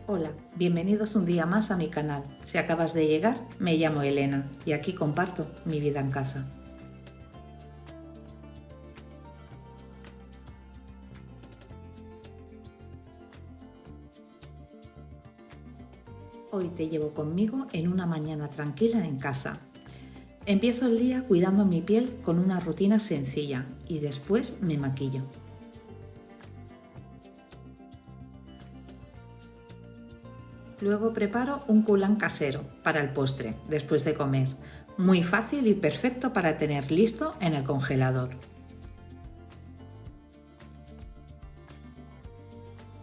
Hola, bienvenidos un día más a mi canal. Si acabas de llegar, me llamo Elena y aquí comparto mi vida en casa. Hoy te llevo conmigo en una mañana tranquila en casa. Empiezo el día cuidando mi piel con una rutina sencilla y después me maquillo. Luego preparo un culán casero para el postre, después de comer. Muy fácil y perfecto para tener listo en el congelador.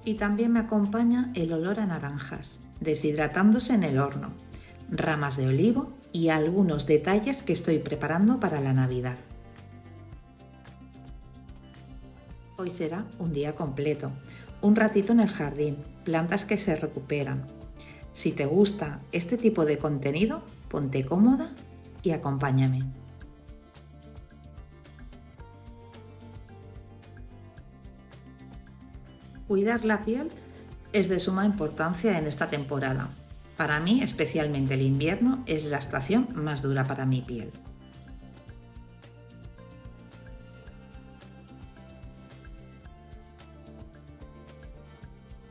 Y también me acompaña el olor a naranjas, deshidratándose en el horno, ramas de olivo y algunos detalles que estoy preparando para la Navidad. Hoy será un día completo, un ratito en el jardín, plantas que se recuperan. Si te gusta este tipo de contenido, ponte cómoda y acompáñame. Cuidar la piel es de suma importancia en esta temporada. Para mí, especialmente el invierno, es la estación más dura para mi piel.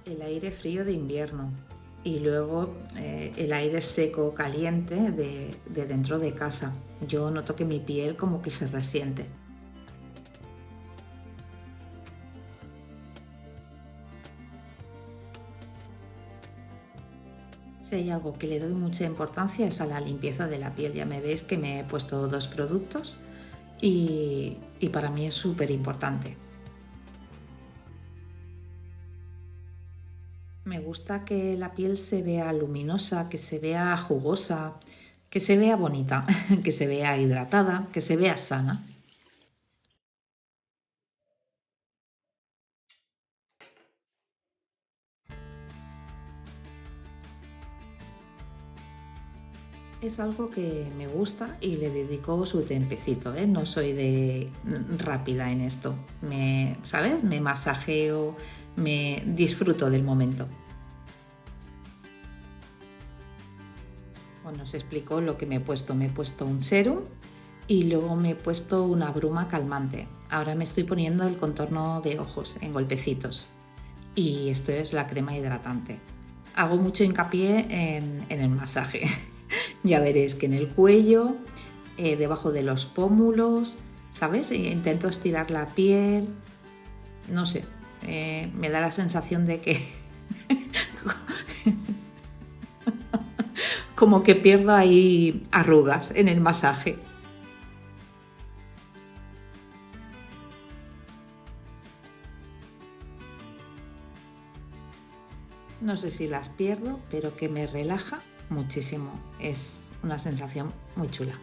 El aire frío de invierno y luego el aire seco, caliente de dentro de casa. Yo noto que mi piel como que se resiente. Si hay algo que le doy mucha importancia es a la limpieza de la piel. Ya me veis que me he puesto 2 productos y para mí es súper importante. Me gusta que la piel se vea luminosa, que se vea jugosa, que se vea bonita, que se vea hidratada, que se vea sana. Es algo que me gusta y le dedico su tiempecito, ¿eh? No soy de rápida en esto. ¿Sabes? Me masajeo, me disfruto del momento. Bueno, os explico lo que me he puesto. Me he puesto un serum y luego me he puesto una bruma calmante. Ahora me estoy poniendo el contorno de ojos en golpecitos. Y esto es la crema hidratante. Hago mucho hincapié en el masaje. Ya veréis que en el cuello, debajo de los pómulos, ¿sabes? Intento estirar la piel, no sé, me da la sensación de que como que pierdo ahí arrugas en el masaje. No sé si las pierdo, pero que me relaja muchísimo. Es una sensación muy chula.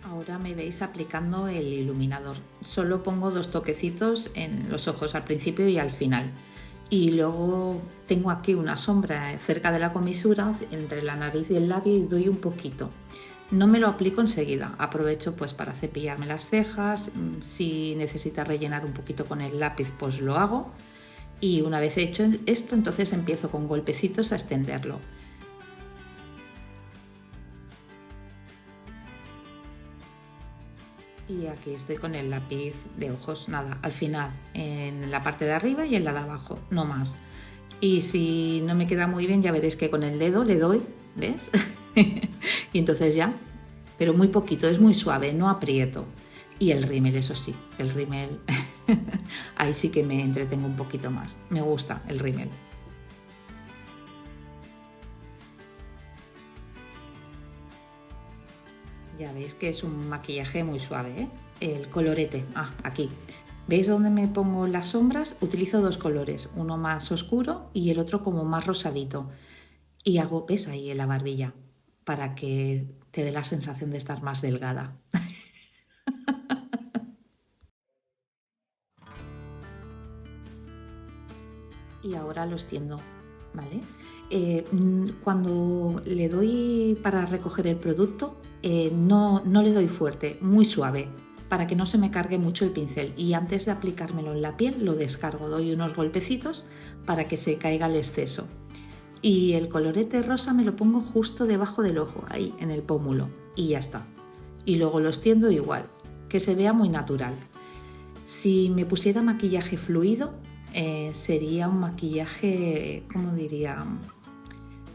Ahora me veis aplicando el iluminador. Solo pongo 2 toquecitos en los ojos al principio y al final. Y luego tengo aquí una sombra cerca de la comisura, entre la nariz y el labio, y doy un poquito. No me lo aplico enseguida, aprovecho pues para cepillarme las cejas, si necesita rellenar un poquito con el lápiz pues lo hago. Y una vez hecho esto, entonces empiezo con golpecitos a extenderlo. Y aquí estoy con el lápiz de ojos, nada, al final, en la parte de arriba y en la de abajo, no más. Y si no me queda muy bien, ya veréis que con el dedo le doy, ¿ves? Y entonces ya, pero muy poquito, es muy suave, no aprieto. Y el rímel, eso sí, el rímel, ahí sí que me entretengo un poquito más. Me gusta el rímel. Ya veis que es un maquillaje muy suave, ¿eh? El colorete, aquí. ¿Veis dónde me pongo las sombras? Utilizo 2 colores, uno más oscuro y el otro como más rosadito. Y hago, ¿ves ahí en la barbilla? Para que te dé la sensación de estar más delgada. Y ahora lo extiendo, ¿vale? Cuando le doy para recoger el producto, no le doy fuerte, muy suave, para que no se me cargue mucho el pincel, y antes de aplicármelo en la piel lo descargo, doy unos golpecitos para que se caiga el exceso. Y el colorete rosa me lo pongo justo debajo del ojo, ahí en el pómulo, y ya está. Y luego lo extiendo igual, que se vea muy natural. Si me pusiera maquillaje fluido, sería un maquillaje, ¿cómo diría?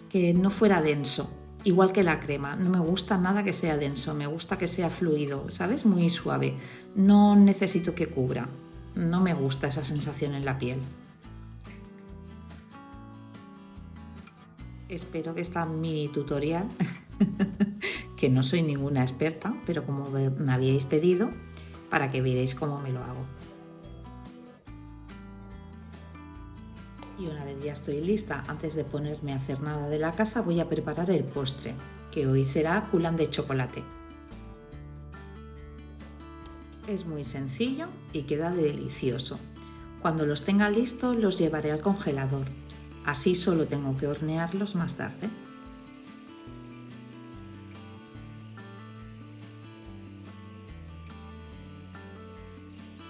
Que no fuera denso, igual que la crema. No me gusta nada que sea denso, me gusta que sea fluido, ¿sabes? Muy suave. No necesito que cubra, no me gusta esa sensación en la piel. Espero que esta mini tutorial, que no soy ninguna experta, pero como me habíais pedido, para que veáis cómo me lo hago. Y una vez ya estoy lista, antes de ponerme a hacer nada de la casa, voy a preparar el postre, que hoy será coulant de chocolate. Es muy sencillo y queda delicioso. Cuando los tenga listos los llevaré al congelador. Así solo tengo que hornearlos más tarde.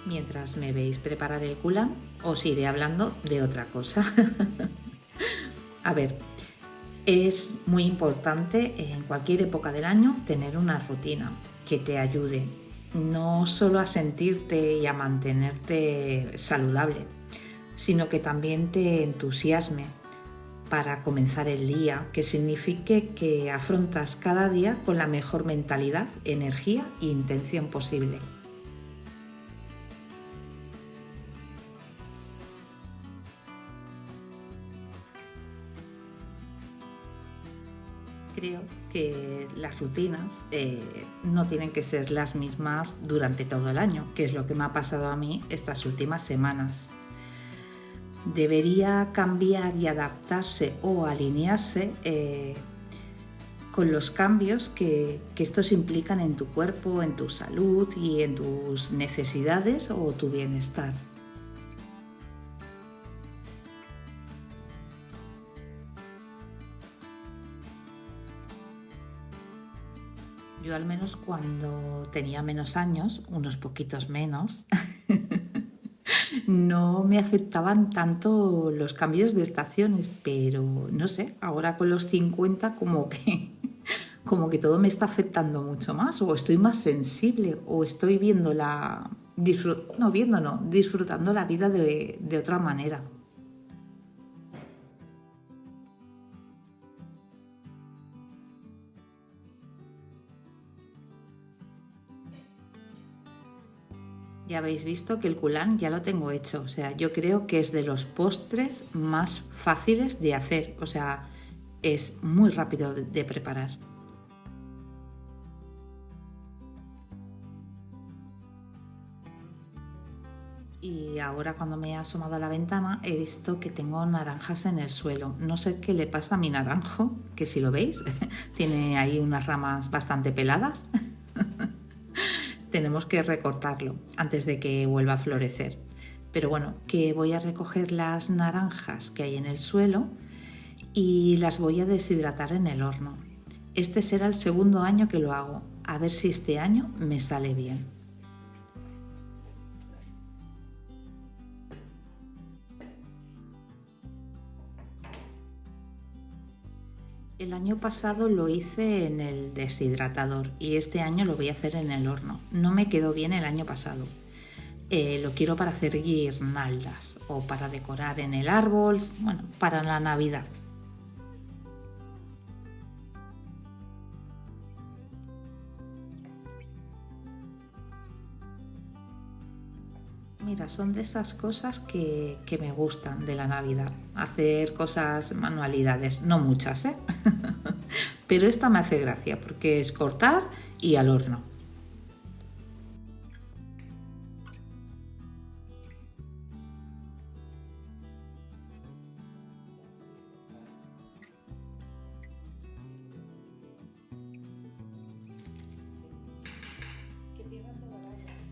Mientras me veis preparar el coulant, os iré hablando de otra cosa. A ver, es muy importante en cualquier época del año tener una rutina que te ayude no solo a sentirte y a mantenerte saludable, sino que también te entusiasme para comenzar el día, que signifique que afrontas cada día con la mejor mentalidad, energía e intención posible. Creo que las rutinas no tienen que ser las mismas durante todo el año, que es lo que me ha pasado a mí estas últimas semanas. Debería cambiar y adaptarse o alinearse con los cambios que estos implican en tu cuerpo, en tu salud y en tus necesidades o tu bienestar. Yo al menos cuando tenía menos años, unos poquitos menos, no me afectaban tanto los cambios de estaciones, pero no sé, ahora con los 50 como que todo me está afectando mucho más, o estoy más sensible, o estoy disfrutando la vida de otra manera. Ya habéis visto que el coulant ya lo tengo hecho, o sea, yo creo que es de los postres más fáciles de hacer, o sea, es muy rápido de preparar. Y ahora cuando me he asomado a la ventana he visto que tengo naranjas en el suelo. No sé qué le pasa a mi naranjo, que si lo veis, tiene ahí unas ramas bastante peladas. Tenemos que recortarlo antes de que vuelva a florecer. Pero bueno, que voy a recoger las naranjas que hay en el suelo y las voy a deshidratar en el horno. Este será el segundo año que lo hago. A ver si este año me sale bien. El año pasado lo hice en el deshidratador y este año lo voy a hacer en el horno. No me quedó bien el año pasado. Lo quiero para hacer guirnaldas o para decorar en el árbol, bueno, para la Navidad. Mira, son de esas cosas que me gustan de la Navidad. Hacer cosas, manualidades, no muchas, ¿eh? Pero esta me hace gracia porque es cortar y al horno.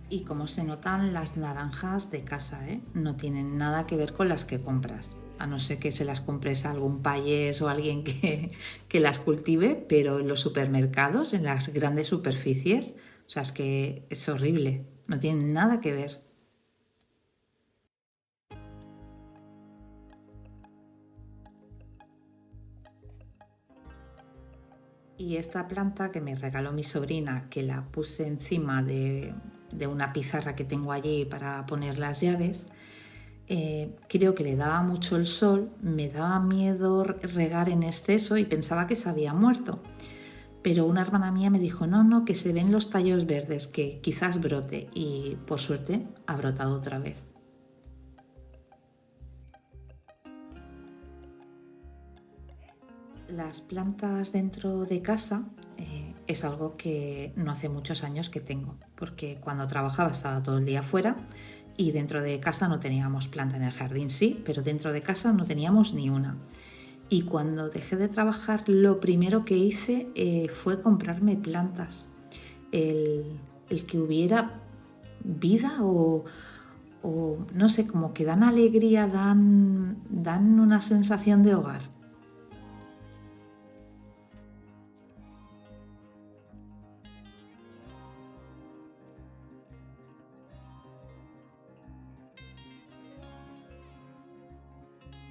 Y como se notan las naranjas de casa, ¿eh? No tienen nada que ver con las que compras. A no ser que se las compres a algún payés o alguien que las cultive, pero en los supermercados, en las grandes superficies, o sea, es que es horrible. No tienen nada que ver. Y esta planta que me regaló mi sobrina, que la puse encima de una pizarra que tengo allí para poner las llaves, creo que le daba mucho el sol, me daba miedo regar en exceso y pensaba que se había muerto. Pero una hermana mía me dijo, no, no, que se ven los tallos verdes, que quizás brote. Y por suerte ha brotado otra vez. Las plantas dentro de casa es algo que no hace muchos años que tengo, porque cuando trabajaba estaba todo el día fuera y dentro de casa no teníamos planta. En el jardín sí, pero dentro de casa no teníamos ni una. Y cuando dejé de trabajar, lo primero que hice fue comprarme plantas. El que hubiera vida o no sé, como que dan alegría, dan una sensación de hogar.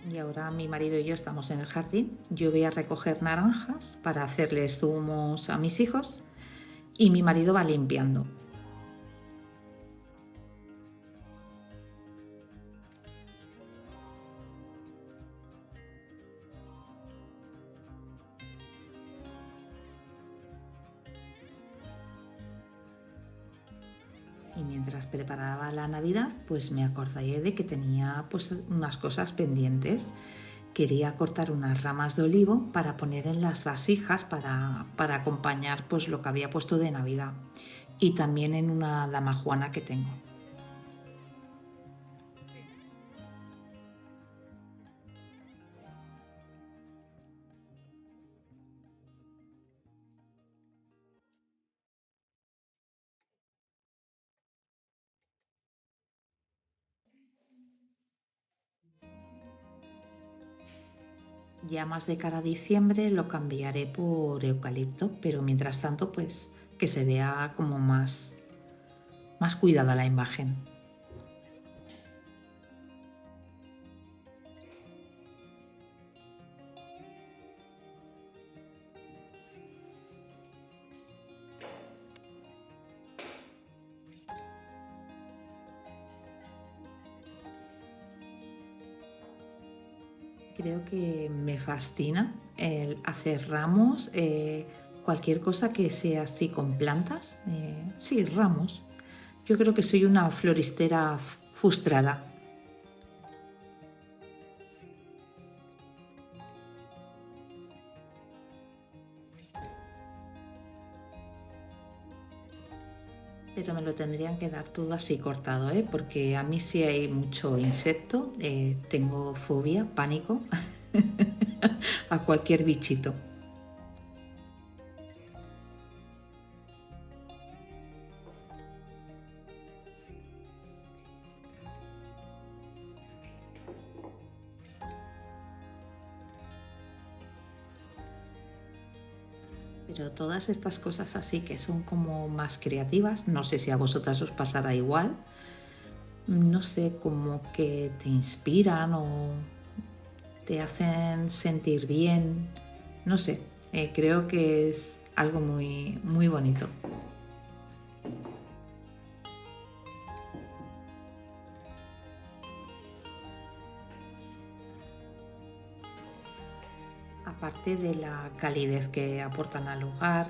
Y ahora mi marido y yo estamos en el jardín. Yo voy a recoger naranjas para hacerles zumos a mis hijos y mi marido va limpiando. Y mientras preparaba la Navidad, pues me acordé de que tenía pues unas cosas pendientes. Quería cortar unas ramas de olivo para poner en las vasijas para acompañar pues lo que había puesto de Navidad. Y también en una damajuana que tengo. Ya más de cara a diciembre lo cambiaré por eucalipto, pero mientras tanto pues que se vea como más cuidada la imagen. Creo que me fascina el hacer ramos, cualquier cosa que sea así con plantas. Sí, ramos. Yo creo que soy una floristera frustrada, pero me lo tendrían que dar todo así cortado, ¿eh? Porque a mí sí hay mucho insecto, tengo fobia, pánico a cualquier bichito. Pero todas estas cosas así que son como más creativas, no sé si a vosotras os pasará igual, no sé, como que te inspiran o te hacen sentir bien, no sé, creo que es algo muy bonito. Aparte de la calidez que aportan al hogar,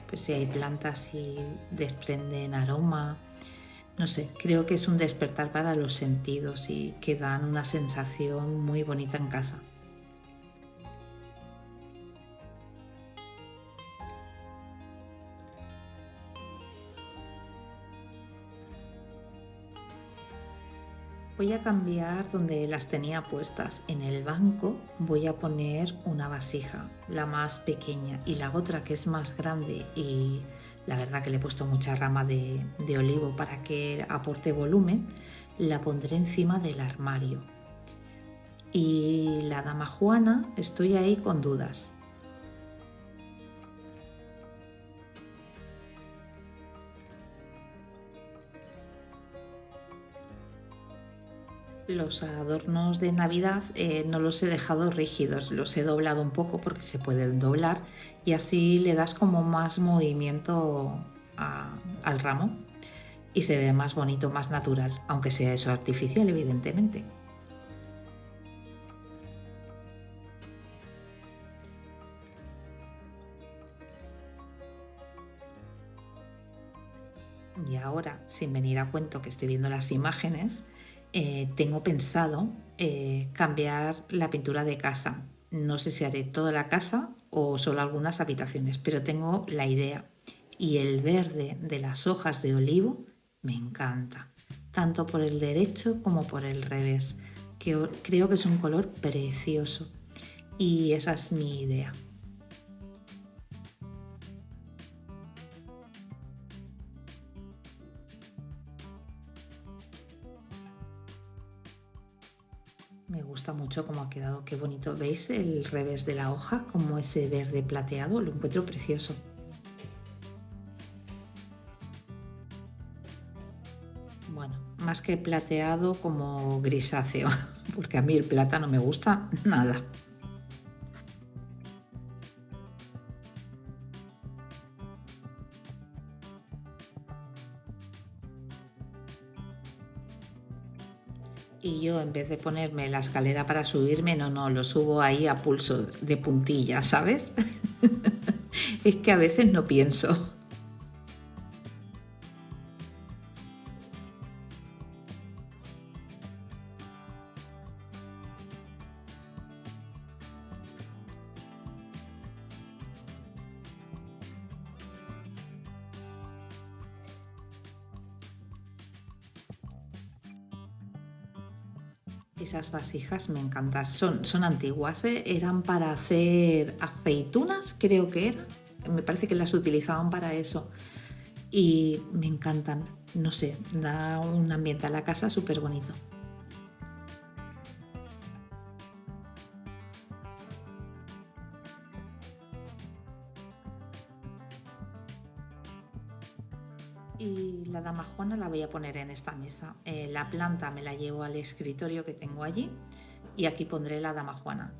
pues si hay plantas y desprenden aroma, no sé, creo que es un despertar para los sentidos y que dan una sensación muy bonita en casa. Voy a cambiar donde las tenía puestas. En el banco voy a poner una vasija, la más pequeña, y la otra que es más grande y La verdad que le he puesto mucha rama de olivo para que aporte volumen. La pondré encima del armario. Y la dama Juana, estoy ahí con dudas. Los adornos de Navidad no los he dejado rígidos, los he doblado un poco porque se pueden doblar y así le das como más movimiento al ramo y se ve más bonito, más natural, aunque sea eso artificial, evidentemente. Y ahora, sin venir a cuento que estoy viendo las imágenes, tengo pensado cambiar la pintura de casa. No sé si haré toda la casa o solo algunas habitaciones, pero tengo la idea. Y el verde de las hojas de olivo me encanta, tanto por el derecho como por el revés, que creo que es un color precioso. Y esa es mi idea. Me gusta mucho cómo ha quedado, qué bonito. ¿Veis el revés de la hoja? Como ese verde plateado, lo encuentro precioso. Bueno, más que plateado, como grisáceo, porque a mí el plata no me gusta nada. Y yo en vez de ponerme la escalera para subirme, no, lo subo ahí a pulso de puntilla, ¿sabes? Es que a veces no pienso. Esas vasijas me encantan. Son antiguas, ¿eh? Eran para hacer aceitunas, creo que era. Me parece que las utilizaban para eso. Y me encantan. No sé, da un ambiente a la casa súper bonito. Y la dama Juana la voy a poner en esta mesa. La planta me la llevo al escritorio que tengo allí y aquí pondré la dama Juana.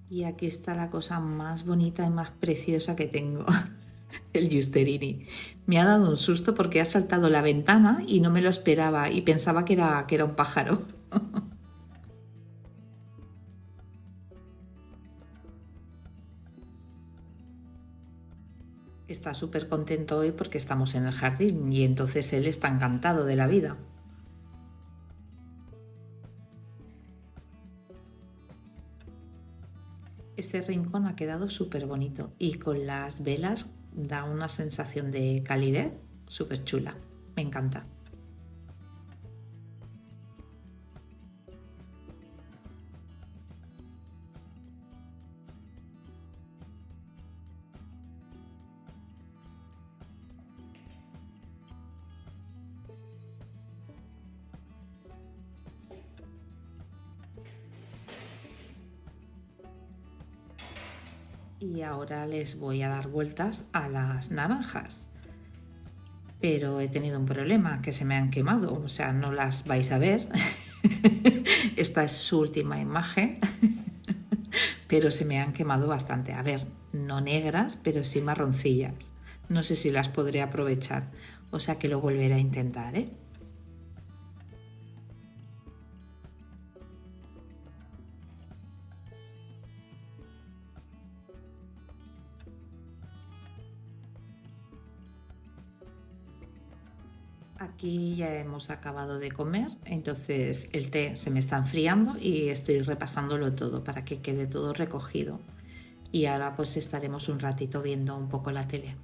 Y aquí está la cosa más bonita y más preciosa que tengo, el Giusterini. Me ha dado un susto porque ha saltado la ventana y no me lo esperaba y pensaba que era un pájaro. Está súper contento hoy porque estamos en el jardín y entonces él está encantado de la vida. Este rincón ha quedado súper bonito y con las velas da una sensación de calidez súper chula. Me encanta. Y ahora les voy a dar vueltas a las naranjas. Pero he tenido un problema, que se me han quemado, o sea, no las vais a ver. Esta es su última imagen, pero se me han quemado bastante. A ver, no negras, pero sí marroncillas. No sé si las podré aprovechar, o sea que lo volveré a intentar, ¿eh? Aquí ya hemos acabado de comer, entonces el té se me está enfriando y estoy repasándolo todo para que quede todo recogido. Y ahora pues estaremos un ratito viendo un poco la tele.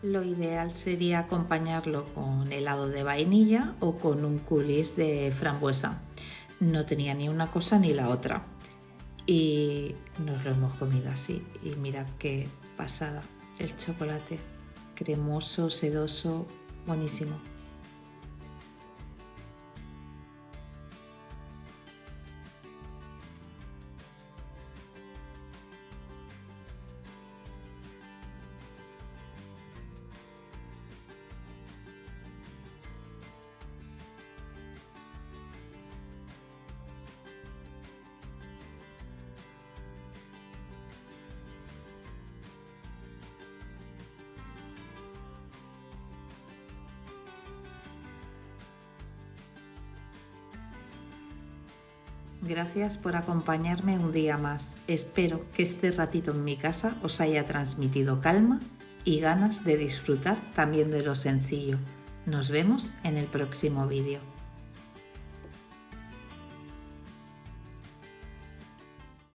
Lo ideal sería acompañarlo con helado de vainilla o con un coulis de frambuesa. No tenía ni una cosa ni la otra. Y nos lo hemos comido así. Y mirad qué pasada. El chocolate cremoso, sedoso, buenísimo. Gracias por acompañarme un día más. Espero que este ratito en mi casa os haya transmitido calma y ganas de disfrutar también de lo sencillo. Nos vemos en el próximo vídeo.